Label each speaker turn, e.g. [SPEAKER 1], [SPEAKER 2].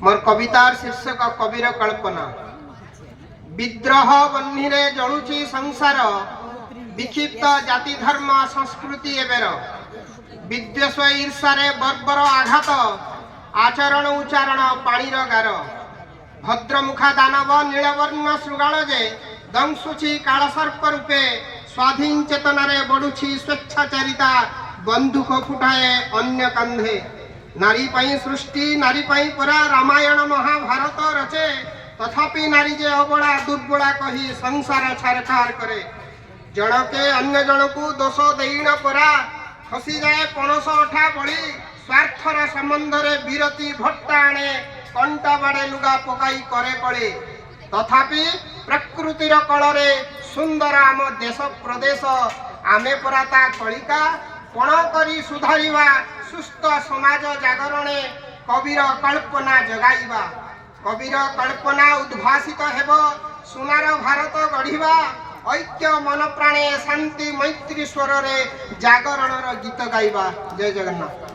[SPEAKER 1] मोर कवितार शीर्षक कविर कल्पना। विद्रोह बन्हीरे जलुची संसार, विक्षिप्त जाति धर्म संस्कृति एवेर, विद्वेष ईर्षारे बर्बर आघात, आचरण उच्चारण पाणीर गार, भद्रमुखा दानव नीलवर्ण शृगाल जे दंशुची कालसर्प रूपे, स्वाधीन चेतनारे बढ़ुची स्वेच्छाचारिता बंदूक फुटाए अन्य कंधे। नारी पाई सृष्टि नारी पाई परा रामायण महाभारत रचे, तथापि नारी जे अबला दुर्बला कही संसार छारखार करे। जनके अन्य जनकू दोष देईन परा, खसी जाए पणस अठा बड़ी, स्वार्थर संबंधरे विरति भट्टा आणे, कंटा बाड़े लुगा पकाई करे पड़े। तथापि प्रकृतिर कलरे सुंदर आम देश प्रदेश, आमे पराता कलिका पण करी सुधारिवा, सुस्थ समाज जागरणे कविर कल्पना जगाइबा। कविर कल्पना उद्भासित हेब सुनार भारत गढ़िबा, ऐक्य मन प्राणे शांति मैत्री स्वर रे जागरणर गीत गाइबा। जय जगन्नाथ।